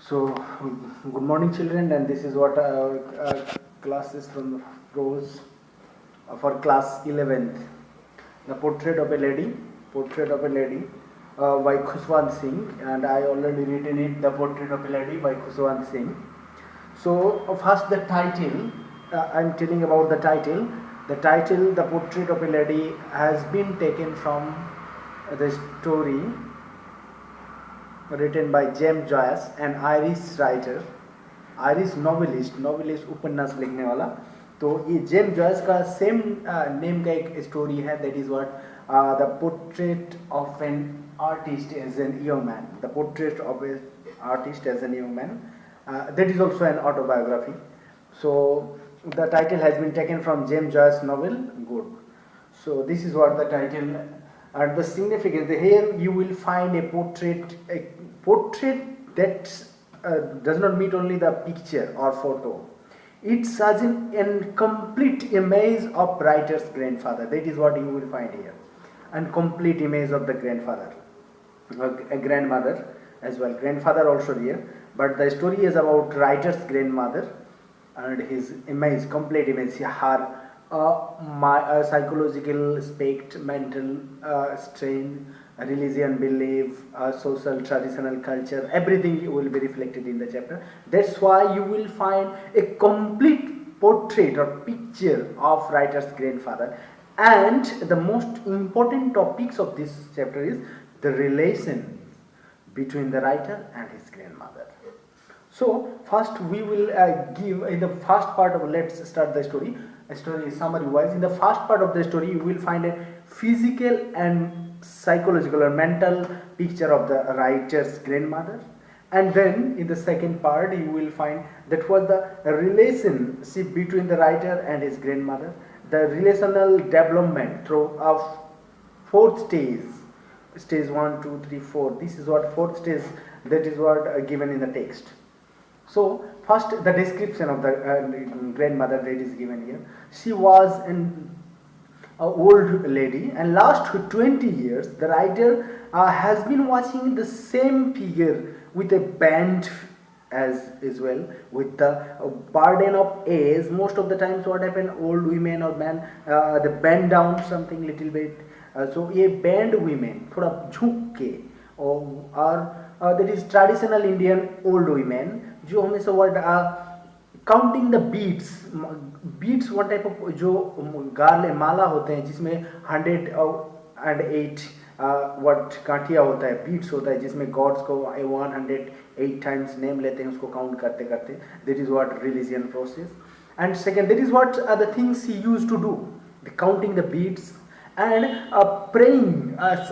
So, good morning, children, and this is what our class is from Rose for class 11th. The Portrait of a Lady, by Khushwant Singh, and I already written it, The Portrait of a Lady by Khushwant Singh. So, first the title, I'm telling about the title. The title, The Portrait of a Lady, has been taken from the story written by James Joyce, an Irish writer, Irish novelist उपन्यास लिखने वाला. तो ये James Joyce का same name का एक story है, that is what the portrait of an artist as an young man. The portrait of an artist as an young man, that is also an autobiography. So the title has been taken from James Joyce novel. Good. So this is what the title and the significance. Here you will find a portrait that does not mean only the picture or photo. It's such an complete image of writer's grandfather. That is what you will find here, and complete image of the grandfather, a grandmother as well. Grandfather also there, but the story is about writer's grandmother and his image, complete image. Her psychological aspect, mental strain, religion belief, social traditional culture, everything will be reflected in the chapter. That's why you will find a complete portrait or picture of writer's grandfather. And the most important topics of this chapter is the relation between the writer and his grandmother. So first we will give in the first part of, let's start the story summary wise. In the first part of the story you will find a physical and psychological or mental picture of the writer's grandmother, and then in the second part you will find that was the relationship between the writer and his grandmother, the relational development through of fourth stage 1 2 3 4. This is what fourth stage, that is what given in the text. So first the description of the grandmother that is given here. She was an old lady, and last 20 years the writer has been watching the same figure with a bent as well, with the burden of age. Most of the times what happen, old women or men they bend down something little bit. So ये bend women थोड़ा झुक के और that is traditional Indian old women जो हमेशा word counting the beats one type of जो गार्ले माला होते हैं जिसमें 108 वर्ड काठिया होता है, बीट्स होता है जिसमें गॉड्स को 108 टाइम्स नेम लेते हैं उसको काउंट करते करते. That is what religion process. And second, that is what the things he used to do, the counting the beats and praying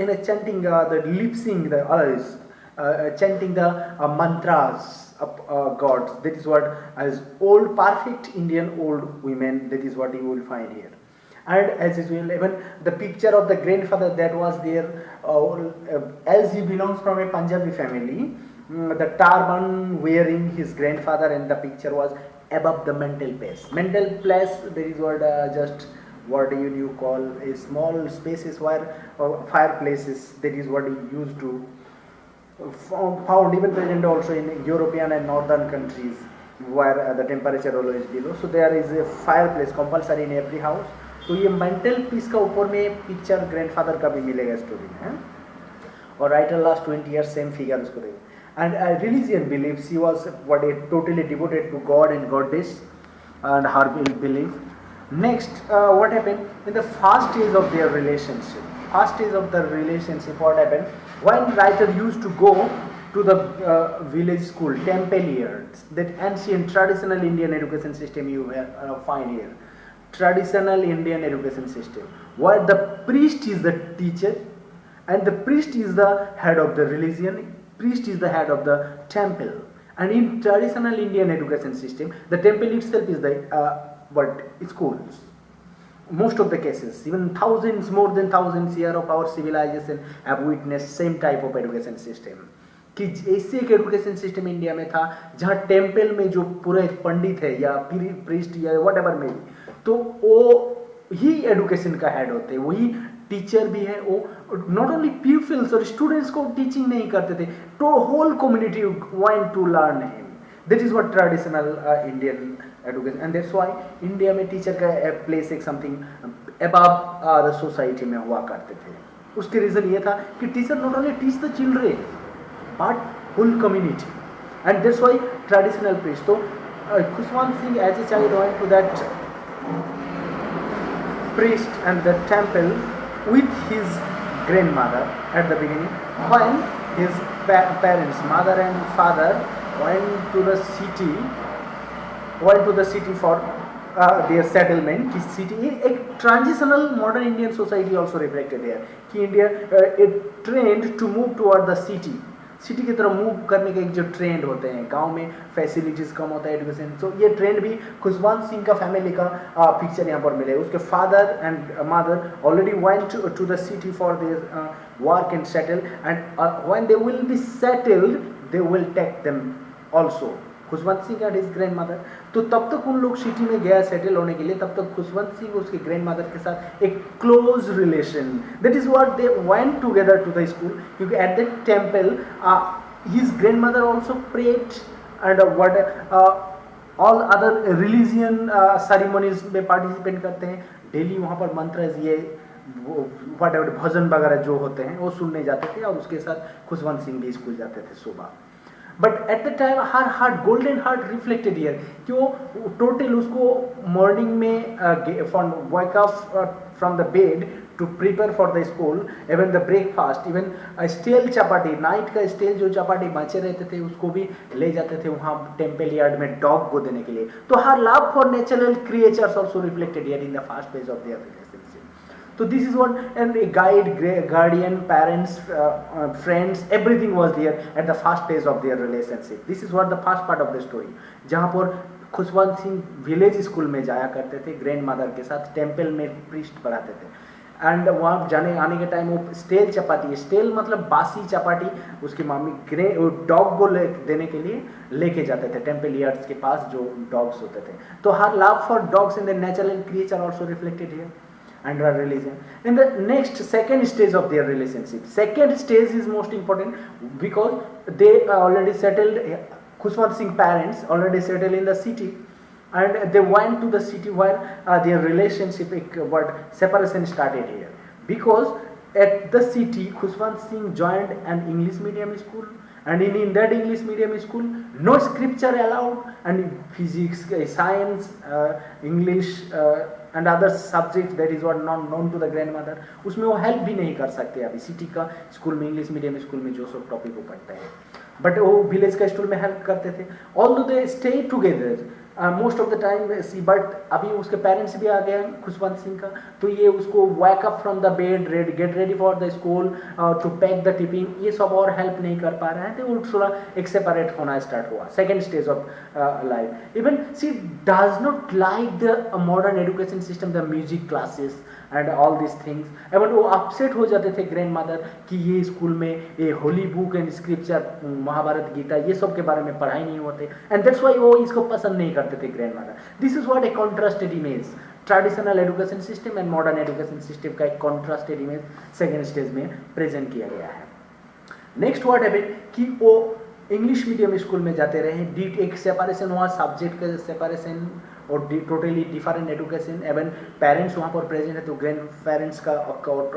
in a chanting the lip-sync the others, chanting the mantras of gods. That is what as old perfect Indian old women, that is what you will find here. And as usual, even the picture of the grandfather that was there, as he belongs from a Punjabi family, the turban wearing his grandfather, and the picture was above the mantel place. Mantel place, that is what just what you call a small spaces where fireplaces, that is what he used to found even present also in European and northern countries where the temperature always below. So there is a fireplace compulsory in every house. तो ये mental peace का ऊपर में picture grandfather का भी मिलेगा story में. और writer last 20 years same figure उसको देगा. And religion beliefs, she was what a totally devoted to God and goddess and her belief. Next, what happened in the first stage of their relationship? First stage of the relationship, what happened? When writer used to go to the village school, temple years, that ancient traditional Indian education system you find here. Traditional Indian education system, where the priest is the teacher, and the priest is the head of the religion. Priest is the head of the temple, and in traditional Indian education system, the temple itself is the but schools. Most of the cases, even thousands, more than thousands year of our civilization have witnessed same type of education system. कि ऐसे एक education system India में था जहाँ temple में जो पूरे पंडित है या प्रीस्ट या व्हाटएवर में, तो वो ही एजुकेशन का हेड होते हैं, वही टीचर भी है, वो नॉट ओनली पीपल्स और स्टूडेंट्स को टीचिंग नहीं करते थे, तो whole community want to learn him. That is what traditional Indian education, and that's why India में टीचर का प्लेस एक समथिंग अबव द सोसाइटी में हुआ करते थे. उसके रीजन ये था कि teacher not only teach the children but whole community, and that's why traditional priest. तो Khushwant Singh as a child went to that priest and the temple with his grandmother at the beginning. When his parents, mother and father, went to the city for their settlement. His city, a transitional modern Indian society also reflected here. कि India it trained to move toward the city. City की तरफ move करने के एक जो trend होते हैं, गांव में फैसिलिटीज कम होता है, एजुकेशन. सो ये ट्रेंड भी खुशवंत सिंह का फैमिली का पिक्चर यहाँ पर मिले. उसके father and mother already went to the city for their work and settle, and when they will be settled they will take them also. Khushwant Singh and his grand mother, तो तब तक उन लोग सिटी में गया सेटल होने के लिए, तब तक खुशवंत सिंह उसके ग्रैंड मदर के साथ एक close relation. That is what they went together to the school, क्योंकि at the temple his grand mother also prayed and what all other religion ceremonies में पार्टिसिपेट करते हैं. डेली वहाँ पर मंत्र ये वट एवर भजन वगैरह जो होते हैं वो सुनने जाते थे, और उसके साथ खुशवंत सिंह भी स्कूल जाते थे सुबह. But at the time her heart, golden heart reflected here, कि वो टोटल उसको मॉर्निंग में wake up from the bed to prepare for the school, even the breakfast, even stale chapati, night का स्टेल जो चपाटी बचे रहते थे उसको भी ले जाते थे वहाँ टेम्पल यार्ड में डॉग को देने के लिए. तो हर love for natural creatures also reflected here in the first page of their relationship. So this is what, and a guide, guardian, parents, friends, everything was there at the first phase of their relationship. This is what the first part of the story, जहाँ पर Khushwant Singh village school में जाया करते थे grand mother के साथ, temple में priest पढ़ाते थे, एंड वहाँ जाने आने के टाइम वो स्टेल चपाती, स्टेल मतलब बासी चपाटी, उसकी मम्मी डॉग को देने के लिए लेके जाते थे टेम्पल यार्ड्स के पास जो डॉग्स होते थे. तो हर love for dogs in the natural creature also reflected here and our religion. In the next second stage of their relationship, second stage is most important because they already settled, Khushwant Singh parents already settled in the city, and they went to the city where their relationship, what separation started here, because at the city Khushwant Singh joined an English medium school, and in that English medium school no scripture allowed, and physics, science, English and other subjects that is what not known to the grandmother, उसमें वो help भी नहीं कर सकते. अभी city का school में, English medium school में जो सब टॉपिक वो पढ़ते हैं, बट वो विलेज का स्कूल में हेल्प करते थे. Although they stay together most of the time see, but अभी उसके पेरेंट्स भी आ गए खुशवंत सिंह का, तो ये उसको wake up from the bed, get ready for the school, to pack the tiffin, ये सब और हेल्प नहीं कर पा रहे हैं, तो वो थोड़ा एक सेपरेट होना स्टार्ट हुआ. Second stage of life. Even she does not like the modern education system, the music classes and all this things. एवं वो अपसेट हो जाते थे ग्रैंड मदर कि ये स्कूल में ये holy book and scripture, Mahabharata Gita, ये सब के बारे में पढ़ाई नहीं होते, एंड दैट्स व्हाई वो इसको पसंद नहीं करते थे grand mother. This is what A contrasted image, traditional education system and modern education system का एक कॉन्ट्रास्टेड इमेज सेकेंड स्टेज में प्रेजेंट किया गया है. नेक्स्ट व्हाट हैपेंड कि वो इंग्लिश मीडियम स्कूल में जाते रहे, एक सेपरेशन हुआ, सब्जेक्ट का सेपरेशन और totally different education. Even parents वहाँ पर प्रेजेंट है, तो ग्रैंड पेरेंट्स का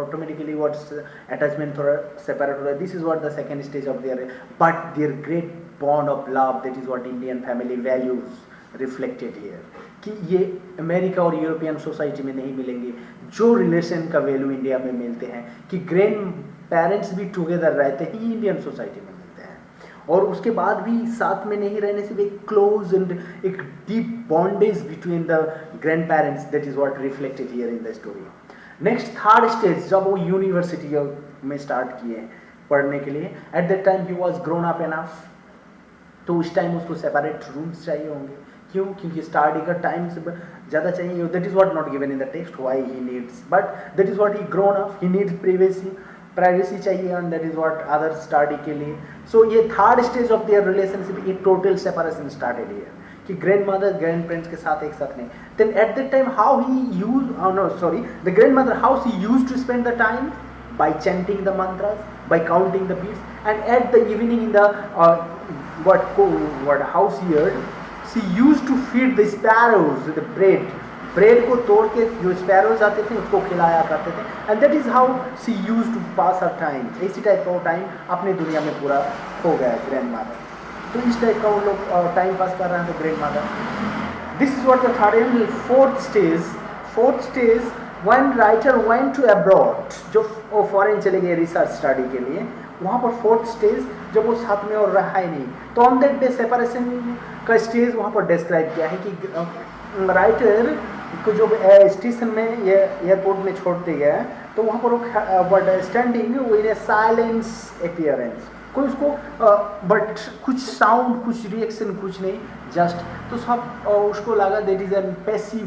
ऑटोमेटिकली व्हाट्स अटैचमेंट थोड़ा सेपरेट हो रहा है. This is what the second stage of their, but there great bond of love, that is what Indian family values reflected here, कि ये अमेरिका और यूरोपियन सोसाइटी में नहीं मिलेंगे जो रिलेशन का वैल्यू इंडिया में मिलते हैं, कि ग्रैंड पेरेंट्स भी टुगेदर रहते ही इंडियन सोसाइटी में मिलते हैं, और उसके बाद भी साथ में नहीं रहने से एक क्लोज एंड एक deep bondage between the grand parents, that is what reflected here in the story. Next third stage, जब वो यूनिवर्सिटी में स्टार्ट किए पढ़ने के लिए, at that time he was grown up enough, तो उस टाइम उसको सेपरेट रूम्स चाहिए होंगे. क्यों? क्योंकि स्टडी का टाइम से ज़्यादा चाहिए. That is what not given in the text why he needs, but that is what he grown up, he needs privacy चाहिए, and that is what other study के लिए. सो ये third stage of their relationship, ये total separation started here, कि grandmother grand parents के साथ एक साथ नहीं. Then at that time how he used, oh no sorry, the grandmother how she used to spend the time by chanting the mantras, by counting the beads, and at the evening in the what house he heard, she used to feed the sparrows with the bread. Bread को तोड़ के जो sparrows आते थे उसको खिलाया करते थे. And that is how she use to pass her time. इसी टाइप का वो टाइम अपने दुनिया में पूरा हो गया है ग्रैंड मदर. तो इस टाइप का वो लोग टाइम पास कर रहे हैं. तो grandmother, this is what the third and fourth stage one writer went to abroad, जो वो फॉरेन चले गए रिसर्च स्टडी के लिए. वहाँ पर फोर्थ स्टेज जब वो साथ में और रहा ही नहीं, तो ऑन दैट डे सेपरेशन का स्टेज वहाँ पर डिस्क्राइब किया है कि राइटर को जो स्टेशन में ये एयरपोर्ट में छोड़ते गए तो वहाँ पर वो standing in a silence appearance, कोई उसको बट कुछ साउंड कुछ रिएक्शन कुछ नहीं, जस्ट तो सब उसको लगा that is an passive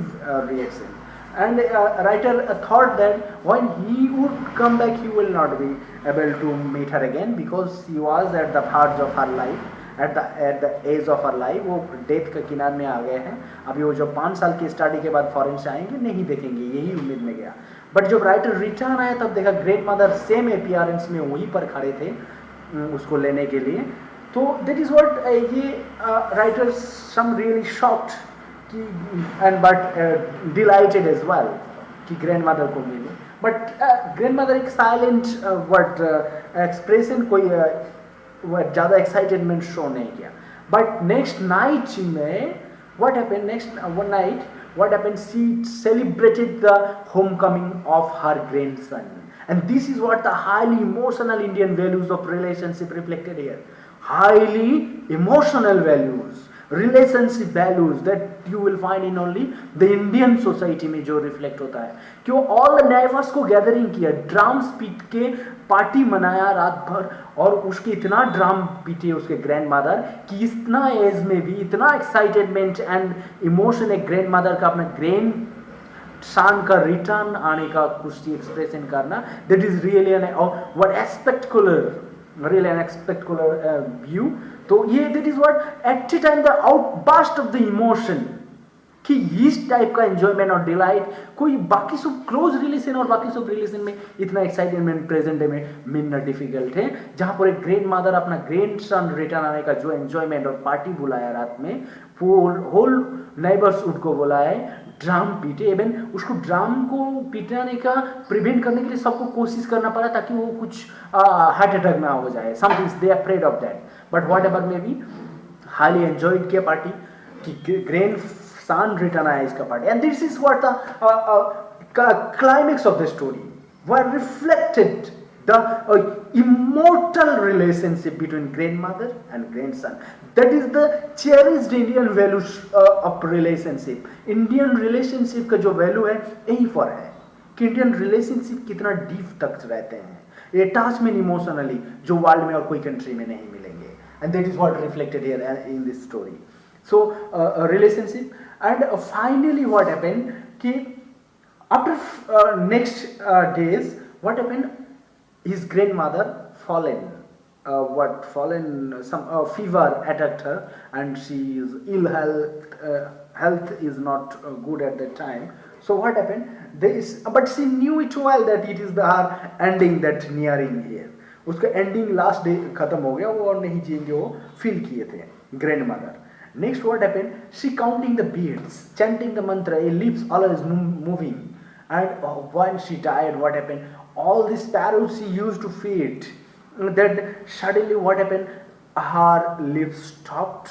reaction. And writer thought that when he would come back he will not be able to meet her again because he was at the verge of her life, at the edge of her life. वो death के किनारे में आ गए हैं. अभी वो जो 5 साल की स्टडी के बाद फॉरेन से आएंगे नहीं देखेंगे, यही उम्मीद में गया. बट जब राइटर रिटर्न आया तब देखा ग्रेट मदर सेम अपीयरेंस में वहीं पर खड़े थे उसको लेने के लिए. तो दैट इज व्हाट ये writer some really shocked and but delighted as well कि ग्रैंडमदर को मिले. बट ग्रैंडमदर एक साइलेंट एक्सप्रेशन कोई ज़्यादा एक्साइटेडमेंट शो नहीं किया. बट नेक्स्ट नाइट में what happened next one night, what happened, she celebrated the homecoming of her grandson. And this is what the highly emotional Indian values of relationship reflected here. Highly emotional values, relationship values that you will find in only the Indian society में जो reflect होता है. क्यों all the neighbors को gathering किया, drums पीट के party मनाया रात भर, और उसके इतना ड्राम पीटे उसके ग्रैंडमदर कि इतना एज में भी इतना एक्साइटेडमेंट एंड इमोशन एक ग्रैंडमदर का अपना ग्रैंड सन का रिटर्न आने का कुछ एक्सप्रेशन करना, that is really an what really an spectacular view. तो ये that is what at the time the outburst of the emotion कि इस टाइप का एंजॉयमेंट और डिलाइट कोई बाकी सब क्लोज रिलेशन और बाकी सब रिलेशन में इतना एक्साइटमेंट प्रेजेंट डे में मिलना डिफिकल्ट है. जहाँ पर एक ग्रैंड मदर अपना ग्रैंड सन रिटर्न आने का जो एंजॉयमेंट और पार्टी बुलाया रात में, वो होल नेबर्सहुड को बुलाए, ड्राम पीटे, इवन उसको ड्राम को पीटाने का प्रिवेंट करने के लिए सबको कोशिश करना पड़ा ताकि वो कुछ हार्ट अटैक ना हो जाए. Somethings they are afraid of that, but whatever maybe highly enjoyed किया पार्टी कि ग्रैंड सन रिटर्न आया इसका party. And this is what the climax of the story were reflected the immortal relationship between grandmother and grandson. That is the cherished Indian values of relationship. Indian relationship का जो value है यही पर है कि Indian relationship कितना deep तक रहते हैं, attachment emotionally जो वर्ल्ड में और कोई कंट्री में नहीं मिलेंगे. And that is what reflected here in this story. So relationship, and finally what happened कि after next days what happened, his grandmother some fever attacked her and she is ill health is not good at that time. So what happened, but she knew it well that it is her ending that nearing here. उसका ending last day खत्म हो गया, वो और नहीं जिएंगे, वो feel किए थे grandmother. Next what happened, she counting the beads, chanting the mantra, her lips always moving. And when she died, what happened, all the sparrows she used to feed, that suddenly what happened, her lips stopped,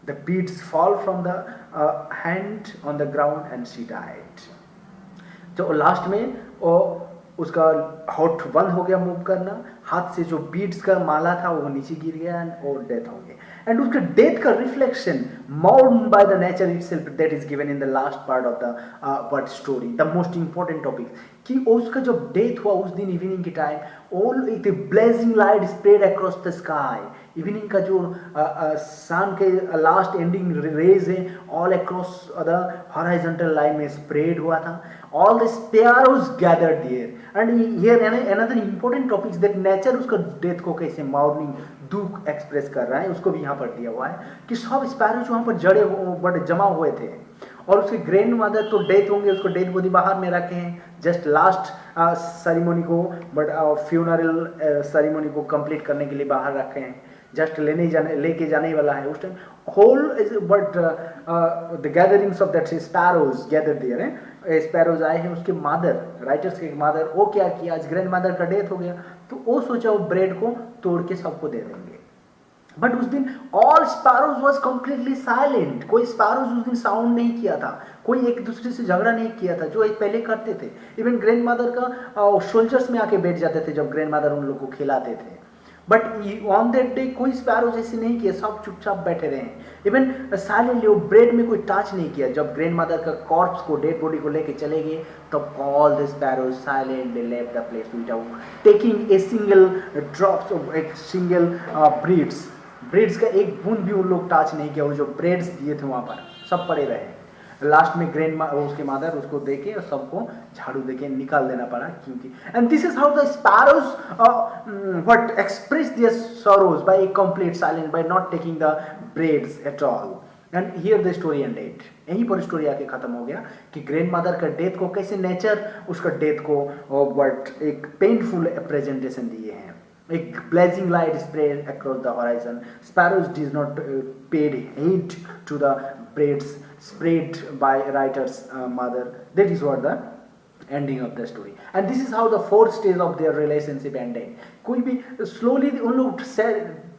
the beads fall from the hand on the ground and she died. तो last में उसका होठ बंद हो गया move करना, हाथ से जो बीड्स का माला था वो नीचे गिर गया और डेथ हो गई. एंड उसके डेथ का reflection mound by the nature itself, that is given in the last part of the word story, the most important topic कि उसका जो डेथ हुआ उस दिन इवनिंग के टाइम, ऑल एक blazing light spread across the sky. Evening का जो सन के लास्ट एंडिंग रेज है all across the horizontal line में स्प्रेड हुआ था, all the sparrows gathered there. And here another important topic is that nature उसका death को कैसे मॉर्निंग दुख एक्सप्रेस कर रहा है, उसको भी यहाँ पर दिया हुआ है कि सब स्पैरोज वहाँ पर बड़े जमा हुए थे और उसके ग्रैंड मदर तो डेथ होंगे, उसको डेथ बॉडी बाहर में रखे हैं जस्ट लास्ट सेरेमनी को, बट फ्यूनरल सेरेमनी को कंप्लीट करने के लिए बाहर रखे हैं, जस्ट लेके जाने वाला है उस time whole but the gatherings of that sparrows gather there है, स्पैरोज आए हैं, उसके मदर राइटर्स के मदर वो क्या किया, आज ग्रैंड मदर का डेथ हो गया तो वो सोचा वो ब्रेड को तोड़ के सबको दे देंगे, बट उस दिन all sparrows was completely silent, कोई स्पैरोज उस दिन साउंड नहीं किया था, कोई एक दूसरे से झगड़ा नहीं किया था जो एक पहले करते थे, इवन ग्रैंड मदर का सोल्जर्स में आके बैठ जाते थे जब ग्रैंड मदर उन लोग को खिलाते थे, बट ऑन दैट डे कोई स्पैरोज ऐसे नहीं किया, सब चुपचाप बैठे रहे, इवन साइलेंटली वो ब्रेड में कोई टच नहीं किया, जब ग्रैंड मदर का कॉर्प्स को डेड बॉडी को लेके चले गए तब all the sparrows silently left the place without taking a single drops of एक सिंगल ब्रेड्स का एक बूंद भी उन लोग टच नहीं किया, वो जो ब्रेड्स दिए थे वहां पर सब पड़े रहे, लास्ट में ग्रैंड उसके मदर उसको देके और सबको झाड़ू देके निकाल देना पड़ा क्योंकि and this is how the sparrows what express their sorrows by a complete silence by not taking the breads at all, and here the story ended, यहीं पर स्टोरी आके खत्म हो गया कि ग्रैंड मदर का डेथ को कैसे नेचर उसका डेथ को बट एक पेनफुल प्रेजेंटेशन दिए हैं, एक blazing light spread across the horizon. Sparrows did not paid heed to the braids spread by writer's mother. That is what the ending of the story. And this is how the fourth stage of their relationship ended. कोई भी slowly उन लोग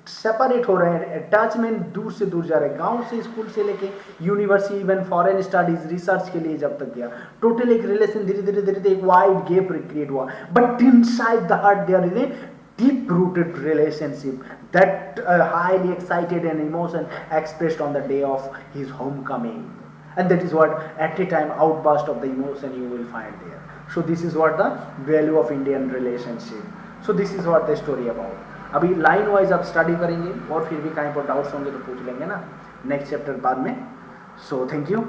separate हो रहे हैं, attachment दूर से दूर जा रहे हैं, गांव से स्कूल से लेके university even foreign studies research के लिए जब तक गया टोटल एक रिलेशन धीरे धीरे एक वाइड गैप क्रिएट हुआ, but inside the heart there is a deep-rooted relationship that highly excited and emotion expressed on the day of his homecoming, and that is what at a time outburst of the emotion you will find there. So this is what the value of Indian relationship. So this is what the story about. अभी line wise आप study करेंगे और फिर भी कहीं पर doubts होंगे तो पूछ लेंगे ना नेक्स्ट चैप्टर बाद में. So thank you.